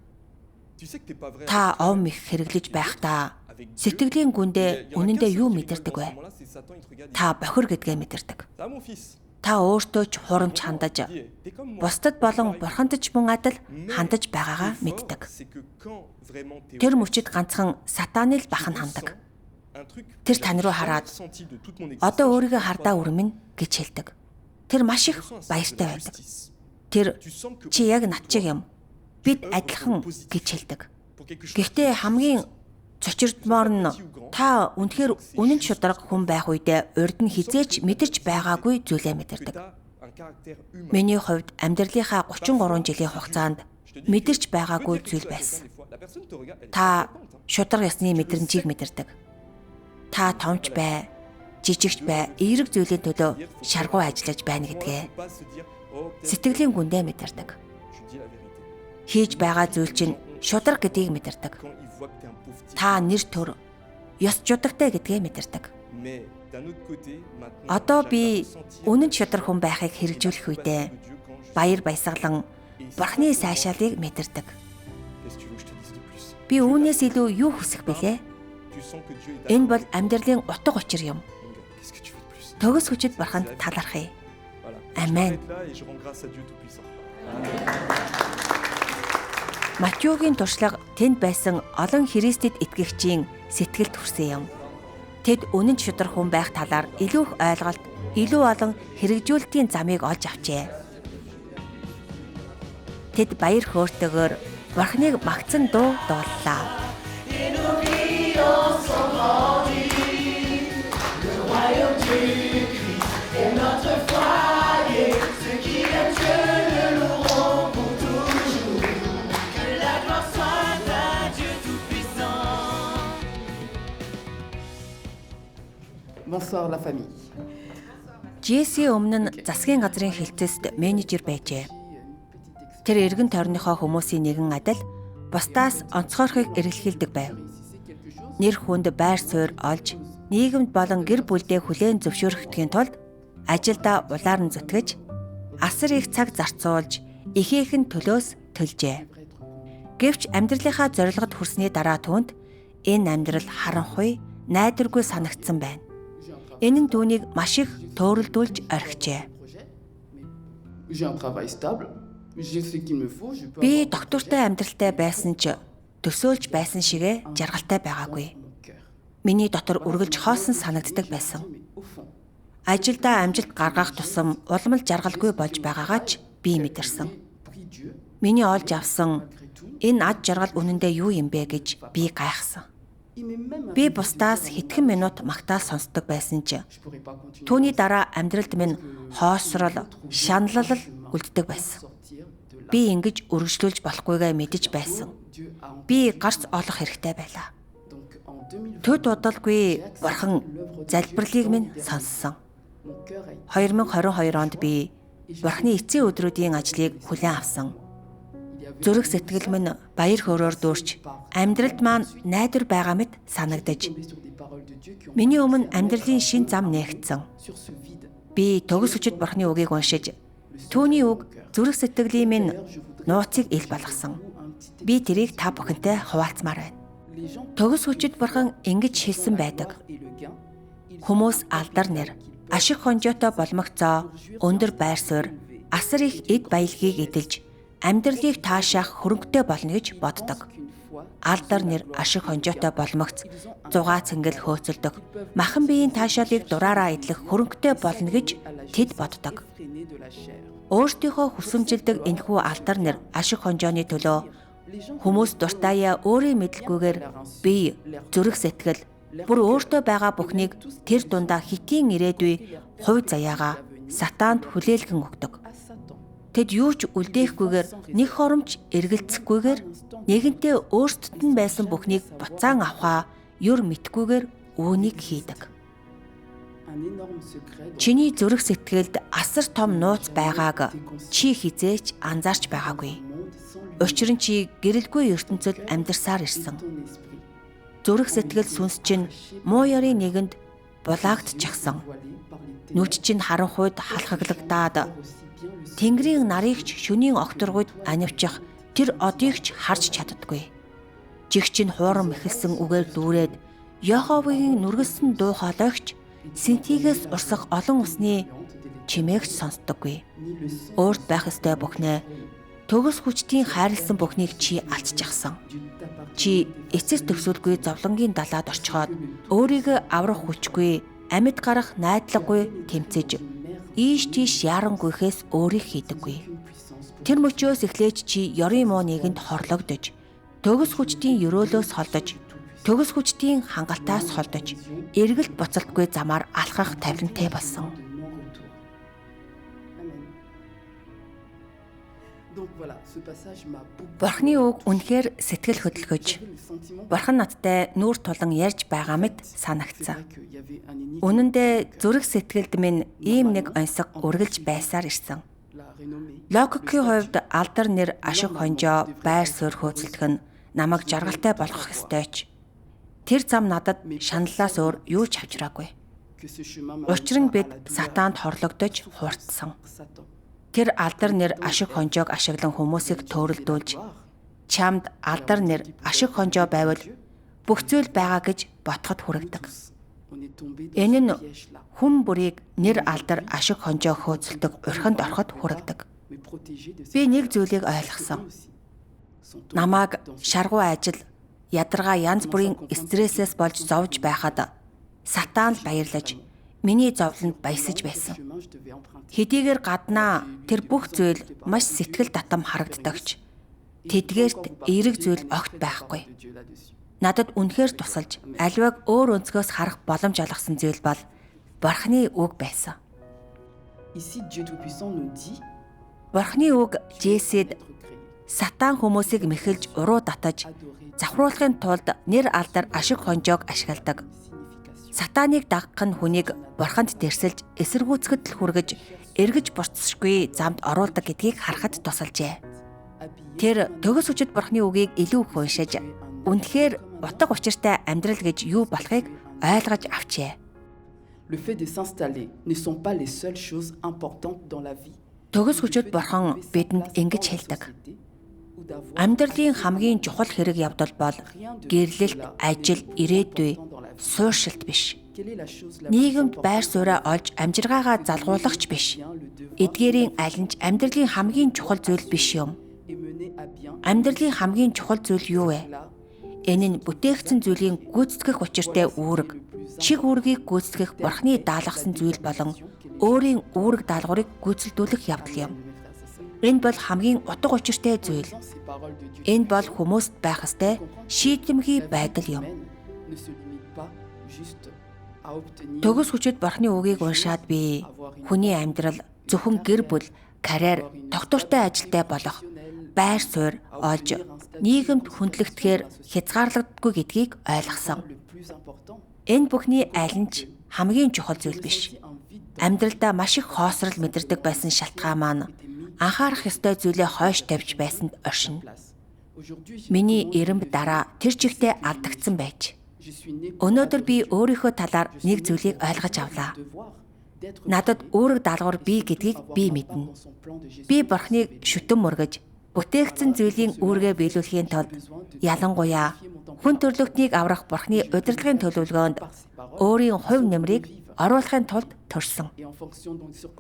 Та ов мэх хэрэглэж байхдаа сэтгэлийн гүндээ үнэндээ юу мэдэрдэг вэ? Та бохир гэдгээ мэдэрдэг. Та өөртөө ч хурамч хандаж, бусдад болон бурханд ч мөн адил хандаж байгаагаа мэддэг. Тэр мөчид ганцхан сатаны л бахан хандаг. Тэр тань руу хараад одоо өөрийгөө хардаа үрмэн гэж хэлдэг. Тэр маш их баяртай байдаг. Тэр чи яг над чиг юм. Бид адилхан гэж хэлдэг. Гэхдээ хамгийн цочирдмоор нь та үнэхээр үнэн шударга хүн байх үедээ урд нь хизээч мэдэрч байгаагүй зүйлээ мэдэрдэг. Миний хувьд амьдралынхаа 33 жилийн хугацаанд мэдэрч байгаагүй зүйл байсан. Та шударга ясны мэдрэмжийг мэдэрдэг. Та томч бай, жижигч бай, эерэг зүйлийн төлөө шаргуу ажиллаж байна гэдгээ. сэтгэлийн гүндээ мэдэрдэг. Je dis la vérité. Хийж байгаа зүйл чинь шударга гэдгийг мэдэрдэг. Quand ils voient que t'es un pauvre type. Та нэр төр ёс жудагтай гэдгээ мэдэрдэг. Mais d'un autre côté, maintenant, Одоо j'arrive би à ressentir үнэн шудар хүн байхыг хэрэгжүүлэх la үедээ compassion de Dieu quand je- баяр баясгалан Бурхны сайшаалыг мэдэрдэг. Qu'est-ce que tu veux que je te dise de plus? Би үүнээс илүү юу хүсэх бэлээ? Tu sens que Dieu est Энэ d'accord. бол амьдралын утга учир юм. Mon gars, qu'est-ce que tu veux de plus? Төгс хүчит бурханд талархъя. Voilà. Amen. Je m'arrête là et je rends grâce à Dieu Tout-Puissant. Матюгийн туршлага тэнд байсан олон Христэд итгэгчийн сэтгэлд хүрсэн юм. Тэд үнэн шудар хүн байх талаар илүү их ойлголт, илүү олон хэрэгжүүлэлтийн замыг олж авчээ. Тэд баяр хөөртэйгээр Бурхныг магтсан дуу дууллаа. Bonsoir la famille. Джесси өмнө нь засгийн газрын хэлцэст менежер байжээ. Тэр эргэн тойрныхоо хүмүүсийн нэгэн адил бусдаас онцгойрхыг эргэлхийлдэг байв. Нэр хүнд байр суурь олж, нийгэмд болон гэр бүлдээ хүлээн зөвшөөрөхдгийн тулд ажилдаа улаар нь зүтгэж, асар их цаг зарцуулж, ихээхэн төлөөс төлжээ. Гэвч амьдралынхаа зорилгод хүрсний дараа түүнд энэ амьдрал харанхуй, найдваргүй санагдсан байна. Энэ нь түүнийг маш их төөрөлдүүлж орхижээ. J'ai un travail stable. J'ai ce qu'il me faut. Je peux Би avoir доктортой амьдралтай байсан ч төсөөлж байсан шигэ жаргалтай байгаагүй. mon cœur. Миний дотор үргэлж хоосон санагддаг байсан. Mais au fond, Ажилдаа амжилт гаргах тусам уламл жаргалгүй болж байгаагаа ч би мэдэрсэн. prie Dieu. Миний олж авсан энэ ад жаргал үнэндээ юу юм бэ гэж би гайхсан. Il m'est même Би бусдаас хэдхэн минут магтаал сонсдог байсан ч je pourrais pas continuer түүний дараа амьдралд минь хоосрол, шаналл үлддэг байсан. sortir de là. Би ингэж үргэлжлүүлж болохгүйгээ мэдэж байсан. Dieu a en- Би гарц олох хэрэгтэй байлаа. donc en 2020 Төд удалгүй бурхан залбирлыг минь сонссон. mon cœur a été 2022 онд би бурхны эцсийн өдрүүдийн ажлыг хүлээн авсан. Зүрх сэтгэл минь баяр хөөрөөр дүүрч амьдралд маань найдвар байгаа мэт санагдаж, tombé sur des paroles de Dieu qui ont миний өмнө амьдралын шин зам нээгдсэн. sur ce vide. Би төгс хүчит бурхны үгийг уншиж, түүний үг зүрх сэтгэлийн минь нууцыг ил болгосон. Би тэрийг та бүхэнтэй хуваалцмаар байна. Les gens Төгс хүчит бурхан ингэж хэлсэн байдаг. et le gain, ils Хүмүүс алдар нэр, ашиг хонжоотой болмогцоо, өндөр байр суурь, асар их эд баялагийг эдэлж, амьдралыг таашаах хөрөнгөтэй болно гэж боддог. qu'une fois Алдар нэр, ашиг хонжоотой болмогц, зугаа цэнгэл хөөцөлдөг, махан биеийн таашаалыг дураараа эдлэх хөрөнгөтэй болно гэж тэд боддог. freinés de la chair. Өөртөөхөө хүсэмжилдэг энэхүү алдар нэр, ашиг хонжооны төлөө Les gens хүмүүс дуртаяа өөрийн мэдлгүйгээр бие, зүрх сэтгэл, бүр өөртөө байгаа бүхнийг тэр дундаа хитийн ирээдүй хувь заяагаа сатаанд хүлээлгэн өгдөг. à Satan Тэд юу ч үлдээхгүйгээр нэг хоромж эргэлцэхгүйгээр нэгэнтээ өөрсдөд нь байсан бүхнийг буцаан авахаа юр мэдхгүйгээр үүнийг хийдэг. un énorme secret dans Чиний зүрх сэтгэлд асар том нууц байгааг чи хизээч анзаарч байгаагүй. le monde sans lui, Учир нь чи гэрэлгүй ертөнцид амьдарсаар ирсэн. ton esprit Зүрх сэтгэл сүнс чинь муу ёрийн нэгэнд булаагдчихсан. voilé par les ténèbres Нүд чинь харанхуйд халхаглагдаад aussi bien le ciel Тэнгэрийн нарыг ч шөнийн огторгойд анивчих тэр одыг ч харж чаддаггүй. Жиг чинь хуурам эхэлсэн үгээр дүүрээд Яховын нүргэлсэн дуу хоолойгч Синтигээс урсах олон усны чимээгч сонсдоггүй. ni le son Өөрт байх ёстой бүхнээ төгс хүчтийн хайрлсан бүхнийг чи алдчихсан. du t'appartient. Чи эцэс төгсөлгүй зовлонгийн далаад орчхоод өөрийгөө аврах хүчгүй, амьд гарах найдлагагүй тэмцэж ийш тийш ярангүйхээс өөрийг хийдэггүй. Тэр мөчөөс эхлээж чи ёрын муу нэгэнд хорлогдож, төгс хүчтийн өрөөлөөс холдож, төгс хүчтийн хангалтаас холдож, эргэлт буцалтгүй замаар алхах тавилантай болсон. de non-retour. Amen. Donc voilà, ce passage m'a beaucoup Бурхны үг үнэхээр сэтгэл хөдлөж, le sentiment Бурхан надтай нүүр тулан ярьж байгаа мэт c'est санагдсан. vrai qu'il y avait un énigme. Үнэндээ зүрх сэтгэлд минь ийм нэг онцог үргэлж байсаар ирсэн. La Логикийн хувьд алдар нэр ашиг хонжоо байр суурь хөөцөлдөх нь намайг жаргалтай болгох ёстой ч тэр зам надад шаналлаас өөр юу ч авчираагүй. Учир нь бид сатаанд хорлогдож хуурдсан. Тэр алдар нэр ашиг хонжоог ашиглан хүмүүсийг төөрөлдүүлж чамд алдар нэр ашиг хонжоо байвал бүх зүйл байгаа гэж ботход хүрэгдэг. Энэ нь хүн бүрийг нэр алдар ашиг хонжоо хөөцөлдөг урхинд ороход хүрэгдэг. Би нэг зүйлийг ойлгосон. Намайг шаргуу ажил, ядаргаа янз бүрийн стрессээс болж зовж байхад сатан л баярлаж миний зовлонд баясаж байсан. Хэдийгээр гаднаа тэр бүх зүйл маш сэтгэл татам харагддагч тэдгээрт эерэг зүйл огт байхгүй. Надад үнэхээр тусалж аливааг өөр өнцгөөс харах боломж олгосон зүйл бол Бурхны үг байсан. Бурхны үг Жесед сатан хүмүүсийг мэхэлж уруу татаж завхруулахын тулд нэр алдар ашиг хонжоог ашигладаг. Сатаныг дагах нь хүнийг бурханд дэрсэлж эсэргүүцэхэд л хүргэж эргэж буцсахгүй замд оруулдаг гэдгийг харахад тусалжээ. Тэр төгс хүчит бурхны үгийг илүү их уншиж үнэхээр утга учиртай амьдрал гэж юу болохыг ойлгож авчээ. Le fait de s'installer ne sont pas les seules choses importantes dans la vie. Төгс хүчит бурхан бидэнд ингэж хэлдэг. Амьдралын хамгийн чухал хэрэг явдал бол гэрлэлт, ажил, ирээдүй, сууршилт биш. Нийгэмд байр сууриа олж амжиргаагаа залгуулагч биш. Эдгээрийн аль нь ч амьдралын хамгийн чухал зүйл биш юм. Амьдралын хамгийн чухал зүйл юу вэ? Энэ нь бүтээгдсэн зүйлийн гүйцэтгэх учиртай үүрэг. Чиг үүргийг гүйцэтгэх бурхны даалгасан зүйл болон өөрийн үүрэг даалгаврыг гүйцэлдүүлэх явдал юм. Энэ бол хамгийн утга учиртай зүйл. Энэ бол хүмүүст байх ёстой шийдэмгий байдал юм. Төгс хүчит бурхны үгийг уншаад би хүний амьдрал зөвхөн гэр бүл, карьер, тогтвортой ажилтай болох, байр суурь олж нийгэмд хүндлэгдэхээр хязгаарлагддаггүй гэдгийг ойлгосон. Энэ бүхний аль нь ч хамгийн чухал зүйл биш. Амьдралдаа маш их хоосрол мэдэрдэг байсан шалтгаан маань анхаарах ёстой зүйлээ хойш тавьж байсанд оршино. Миний эрэмб дараа тэр чигтээ алдагдсан байж. Өнөөдөр би өөрийнхөө талаар нэг зүйлийг ойлгож авлаа. Надад үүрэг даалгавар бий гэдгийг би мэднэ. Би бурхныг шүтэн мөргөж, бүтээгдсэн зүйлийн үүргээ биелүүлэхийн тулд ялангуяа хүн төрлөختнийг аврах бурхны удирдлагын төлөвлөгөөнд өөрийн хувь нэмрийг оруулахын тулд төрсөн.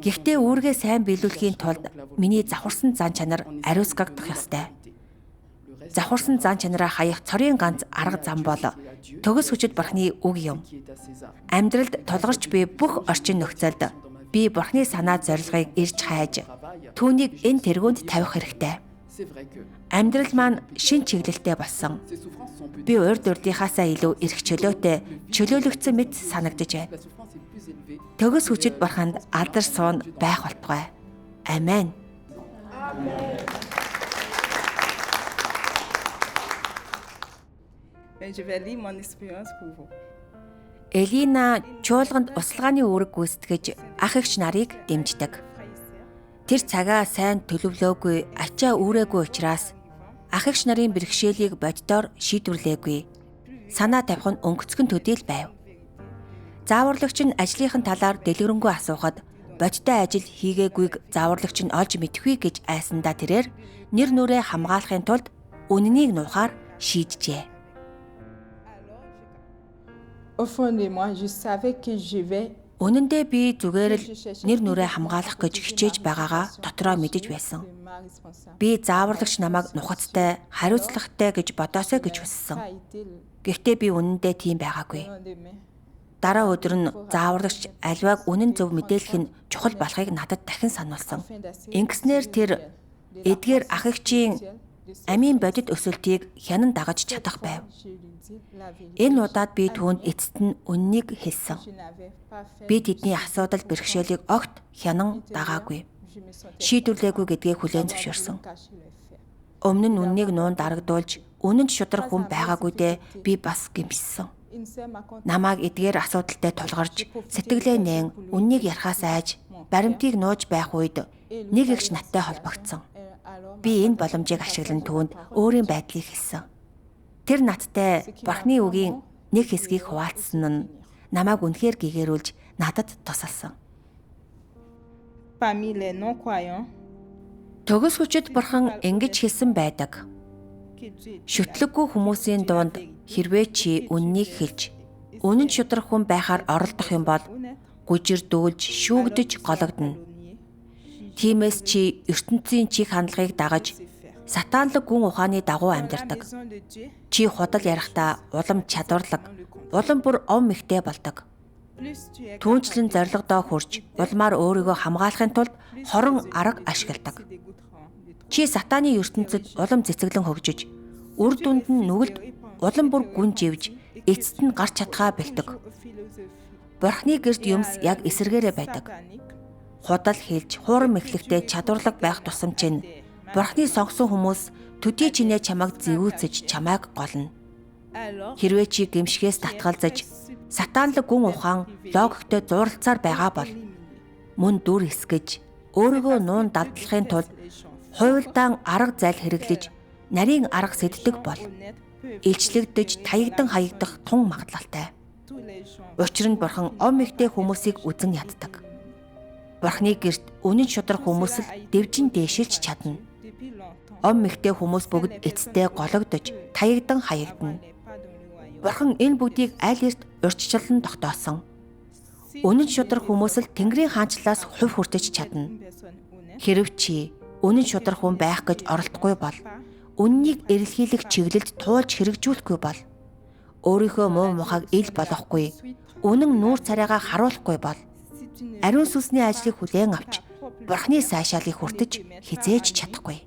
Гэхдээ үүргээ сайн биелүүлэхийн тулд миний завхарсан зан чанар ариусгагдах ёстой. Завхарсан зан чанараа хаях цорын ганц арга зам бол төгс хүчит бурхны үг юм. Амьдралд тулгарч буй бүх орчин нөхцөлд би бурхны санаа зорилгыг ирж хайж түүнийг энэ тэргуунд тавих хэрэгтэй. Амьдрал маань шин чиглэлтэй болсон. Би урд урдынхаасаа илүү эрх чөлөөтэй чөлөөлөгдсөн мэт санагдаж байна. Төгс хүчит бурханд алдар суун байх болтугай. Амен. Элина чуулганд услгааны үүрэг гүйцэтгэж ах эгч нарыг дэмждэг. Тэр цагаа сайн төлөвлөөгүй, ачаа үүрээгүй учраас ах эгч нарын бэрхшээлийг боддоор шийдвэрлээгүй. Санаа тавих нь өнгөцгөн төдийл байв. Зааварлагч нь ажлынхан талаар дэлгэрэнгүй асуухад бодтой ажил хийгээгүйг зааварлагч нь олж мэдхгүй гэж айсандаа тэрээр нэр нүрээ хамгаалахын тулд үннийг нуухаар шийджээ. Үнэн дээр би зүгээр л нэр нүрээ хамгаалах гэж хичээж байгаагаа дотроо мэдэж байсан. Би зааварлагч намайг нухацтай, хариуцлагатай гэж бодоосоо гэж хүссэн. Гэхдээ би үнэндээ тийм байгаагүй. Дараа өдөр нь зааварлагч аливааг үнэн зөв мэдээлэх нь чухал болохыг надад дахин сануулсан. Ингэснээр тэр эдгээр ах эгчийн амийн бодит өсөлтийг хянан дагаж чадах байв. Энэ удаад би түүнд эцэст нь үннийг хэлсэн. Би тэдний асуудал бэрхшээлийг огт хянан дагаагүй. Шийдвэрлээгүй гэдгийг хүлээн зөвшөөрсөн. Өмнө нь үннийг нуун дарагдуулж, үнэнд шударах хүн байгаагүй дээ би бас гэмшсэн. Намайг эдгээр асуудалтай тулгарч сэтгэлээ нээн үннийг ярахаас айж баримтыг нууж байх үед нэг эгч надтай холбогдсон. Би энэ боломжийг ашиглан түүнд өөрийн байдлыг хэлсэн. Тэр надтай Бурхны үгийн нэг хэсгийг хуваалцсан нь намайг үнэхээр гэгэрүүлж надад тусалсан. Parmi les non-croyants, Төгс хүчит Бурхан ингэж хэлсэн байдаг. Шүтлэггүй хүмүүсийн дунд хэрвээ чи үннийг хэлж, үнэн шударга хүн байхаар оролдох юм бол гүжирдүүлж, шүүгдэж гологдно. Тиймээс чи ертөнцийн чих хандлагыг дагаж, сатанлаг гүн ухааны дагуу амьдардаг. Чи худал ярихдаа улам чадварлаг, улам бүр ов мэхтэй болдог. Түүнчлэн зорилгодоо хүрч, улмаар өөрийгөө хамгаалахын тулд хорон арга ашигладаг. Чи сатааны ертөнцид улам цэцэглэн хөгжиж, үр дүнд нь нүгэлд улам бүр гүн живж, эцэст нь гарч чадхаа бэлдэг. Бурхны гэрд юмс яг эсэргээрээ байдаг. Худал хэлж, хуурам эхлэхдээ чадварлаг байх тусам чинь Бурхны сонгосон хүмүүс төдий чинээ чамайг зэвүүцэж чамайг голно. Хэрвээ чи гэмшгээс татгалзаж, сатанлаг гүн ухаан логиктой зууралцаар байгаа бол мөн дүр эсгэж, өөрийгөө нуун дадлахын тулд хуйлдаан арга зайл хэрэглэж, нарийн арга сэддэг бол илчлэгдэж таягдан хаягдах тун магадлалтай. Учир нь Бурхан ов мэхтэй хүмүүсийг үзэн яддаг. Бурхны гэрт үнэн шударга хүмүүс л дэвжин дээшилж чадна. Ов мэхтэй хүмүүс бүгд эцтэй гологдож, таягдан хаягдана. Бурхан энэ бүгдийг аль эрт урьдчилан тогтоосон. Үнэн шударга хүмүүс л Тэнгэрийн хаанчлалаас хувь хүртэж чадна. Хэрв чи үнэн шударга хүн байх гэж оролдохгүй бол, үннийг эрэлхийлэх чиглэлд туулж хэрэгжүүлэхгүй бол, өөрийнхөө муу мухайг ил болохгүй, үнэн нүүр царайгаа харуулахгүй бол, ариун сүнсний ажлыг хүлээн авч Бурхны сайшаалыг хүртэж хизээж чадахгүй.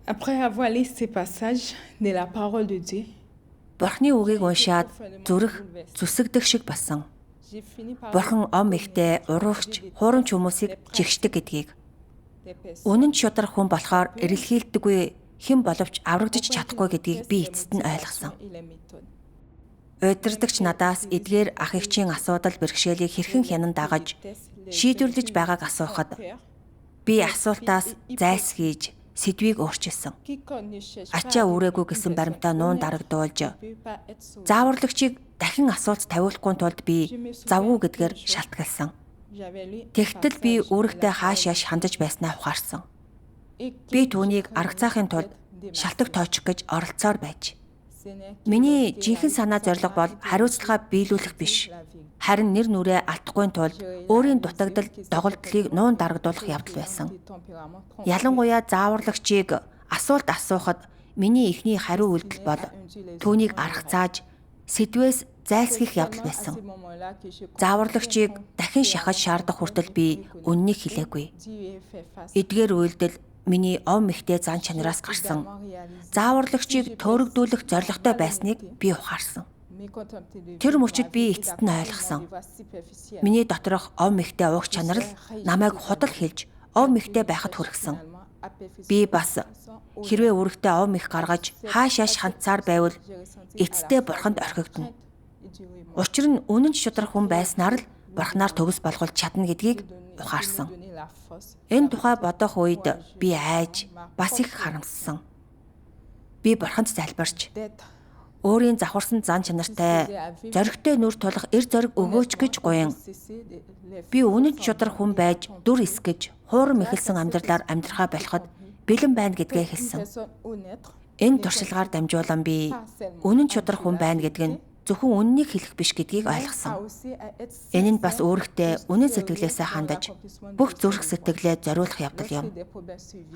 après avoir lu ces passages de la parole de Dieu, Бурхны үгийг уншаад зүрх зүсэгдэх шиг болсон. j'ai fini par Бурхан ом ихтэй уруугч, хуурамч хүмүүсийг жигшдэг гэдгийг, үнэн шударга хүн болохоор эрэлхийлдэггүй, хэн боловч аврагдаж чадахгүй гэдгийг би эцэст нь ойлгосон. et les méthodes. Удирдагч надаас эдгээр ах эгчийн асуудал бэрхшээлийг хэрхэн хянан дагаж шийдвэрлэж байгааг асуухад би асуултаас зайлсхийж сэдвийг өөрчилсөн. Quiconque ne cherche Ачаа үрээгүй гэсэн баримтаа нуун дарагдуулж, зааварлагчийг дахин асуулт тавиулахгүй тулд би завгүй гэдгээр шалтгаалсан. Тэгтэл би үүрэгтээ хааш яаш хандаж байснаа ухаарсан. Би түүнийг аргацаахын тулд шалтак тоочих гэж оролцоор байж. Миний жинхэнэ санаа зорилго бол хариуцлагаа биелүүлэх биш. Харин нэр нүрээ алдахгүй тулд өөрийн дутагдал, доголдлыг нуун дарагдуулах явдал байсан. Ялангуяа зааварлагчийг асуулт асуухад миний эхний хариу үйлдэл бол түүнийг аргацааж, сэдвээс зайлсхийх явдал байсан. Зааварлагчийг дахин шахаж шаардах хүртэл би үннийг хэлээгүй. Эдгээр үйлдэл миний ов мэхтэй зан чанараас гарсан. Зааварлагчийг төөрөгдүүлэх зорилготой байсныг би ухаарсан. Тэр мөчид би эцэст нь ойлгосон. Миний доторх ов мэхтэй уух чанар л намайг худал хэлж, ов мэхтэй байхад хүргэсэн. Би бас хэрвээ үүрэгтээ ов мэх гаргаж хааш яаш хандсаар байвал эцэстээ Бурханд орхигдно. Учир нь үнэн шударга хүн байснаар л Бурханаар төгс болгуулж чадна гэдгийг ухаарсан. Энэ тухай бодох үед би айж, бас их харамссан. Би Бурханд залбирч, өөрийн завхарсан зан чанартай, зоригтой нүр тулах эр зориг өгөөч гэж гуйн. Би үнэн шударга хүн байж, дүр эсгэж, хуурам эхэлсэн амьдралаар амьдрахаа болоход бэлэн байна гэдгээ хэлсэн. Энэ туршилгаар дамжуулан би үнэн шударга хүн байна гэдэг нь зөвхөн үннийг хэлэх биш гэдгийг ойлгосон. Энэ нь бас өөртөө үнэн сэтгэлээсээ хандаж, бүх зүрх сэтгэлээ зориулах явдал юм.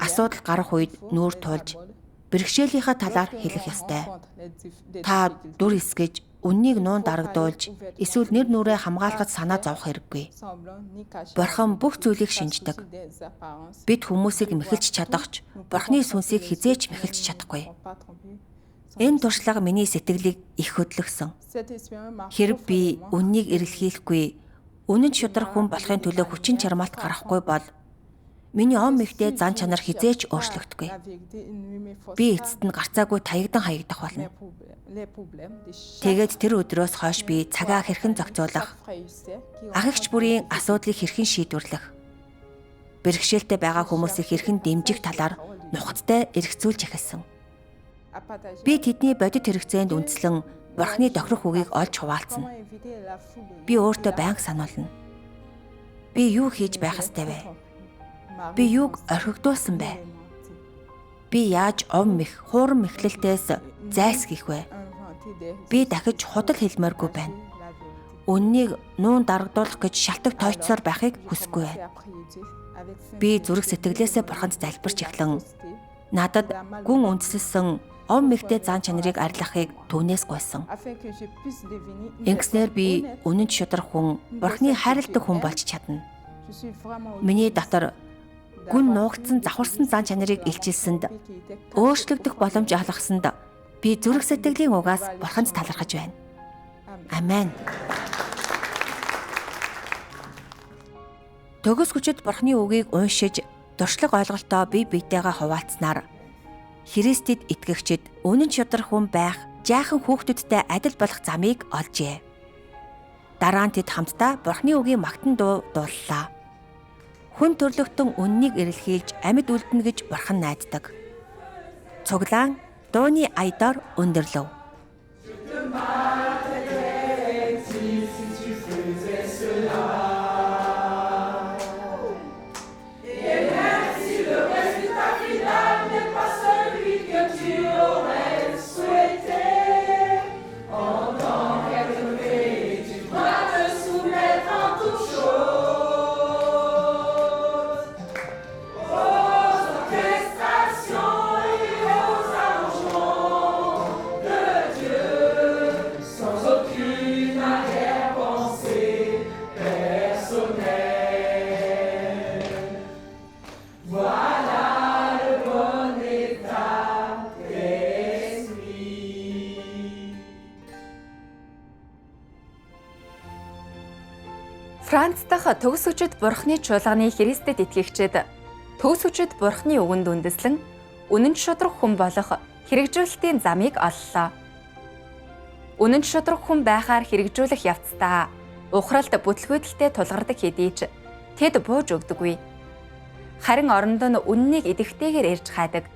Асуудал гарах үед нүур тулж, бэрхшээлийнхаа талаар хэлэх ёстой. Та дүр эсгэж, үннийг нуун дарагдуулж, эсвэл нэр нүрээ хамгаалахад санаа зовох хэрэггүй. Бурхан бүх зүйлийг шинждэг. Бид хүмүүсийг мэхэлж чадахч, Бурханы сүнсийг хизээч мэхэлж чадахгүй. Энэ туршлага миний сэтгэлийг их хөдлөсөн. Хэрв би үннийг эрэлхийлэхгүй, үнэн шударга хүн болохын төлөө хүчин чармаалт гаргахгүй бол Миний ом ихтэй зан чанар хизээч өөрчлөгдөхгүй. Би эцэст нь гарцаагүй таягдан хаягдах болно. Тэгээд тэр өдрөөс хойш би цагаа хэрхэн зохицуулах, ах эгч бүрийн асуудлыг хэрхэн шийдвэрлэх, бэрхшээлтэй байгаа хүмүүсийг хэрхэн дэмжих талаар нухацтай эргцүүлж эхэлсэн. Би тэдний бодит хэрэгцээнд үндэслэн Бурхны тохирох үгийг олж хуваалцсан. Би өөртөө байнга сануулна. Би юу хийж байх ёстой вэ? Би юуг орхигдуулсан бэ? Би яаж ом мэх, хуурам мэхлэлтээс зайлсхийх вэ? Би дахиж худал хэлмээргүй байна. Үннийг нуун дарагдуулах гэж шалтак тойцсоор байхыг хүсэхгүй байна. Би зүрх сэтгэлээсээ Бурханд залбирч эхлэн надад гүн үндэслэсэн ом мэгтэй зан чанарыг арилгахыг түүнээс гуйсан. Ингэснээр би үнэн шударга хүн, Бурхны хайрладаг хүн болж чадна. Миний дотор гүн нуугдсан завхарсан зан чанарыг илчилсэнд, өөрчлөгдөх боломж олгосонд би зүрх сэтгэлийн угаас Бурханд талархаж байна. Амен. Төгс хүчит Бурхны үгийг уншиж, дуршлаг ойлголтоо бие биетэйгээ хуваалцсанаар Христэд итгэгчид үнэн шударга хүн байх, жаахан хүүхдүүдтэй адил болох замыг олжээ. Дараа нь тэд хамтдаа Бурхны үгийн магтан дуу дууллаа. Хүн төрлөختөн үннийг эрэлхийлж амьд үлдэнэ гэж Бурхан найддаг. Цуглаан дууны аядаар өндөрлөв. Франц дахь төгс хүчит Бурхны чуулганы Христэд итгэгчид төгс хүчит Бурхны үгэнд үндэслэн үнэн шударга хүн болох хэрэгжүүлэлтийн замыг оллоо. Үнэн шударга хүн байхаар хэрэгжүүлэх явцдаа ухралд бүтлгүйдэлтэй тулгардаг хэдий ч тэд бууж өгдөггүй. Харин оронд нь үннийг идэвхтэйгээр ирж хайдаг.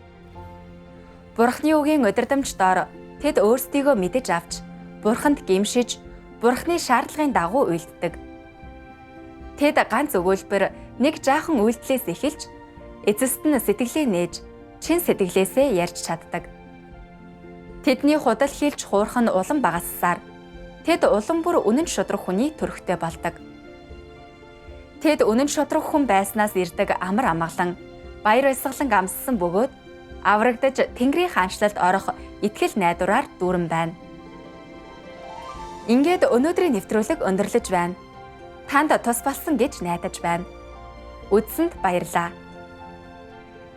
Бурхны үгийн удирдамж доор тэд өөрсдийгөө мэдэж авч Бурханд гэмшиж Бурхны шаардлагын дагуу үйлддэг. Тэд ганц өгүүлбэр нэг жаахан үйлдэлээс эхэлж эцэст нь сэтгэлээ нээж чин сэтгэлээсээ ярьж чаддаг. Тэдний худал хийлж хуурах нь улам багассаар тэд улам бүр үнэн шударга хүний төрхтэй болдог. Тэд үнэн шударга хүн байснаас ирдэг амар амгалан баяр баясгалан амссан бөгөөд аврагдаж Тэнгэрийн хаанчлалд орох итгэл найдвараар дүүрэн байна. Ингээд өнөөдрийн нэвтрүүлэг өндөрлөж байна. Танд тус болсон гэж найдаж байна. Үзсэнд баярлалаа.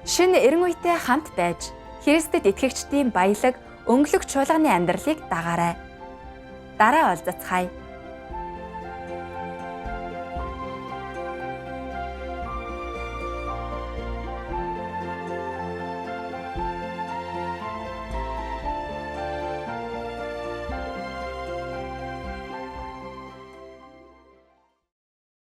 Шинэ эрен үетэй хамт байж Христэд итгэгчдийн баялаг, өнгөлөг чуулганы амьдралыг дагаарай. Дараа уулзацгаая.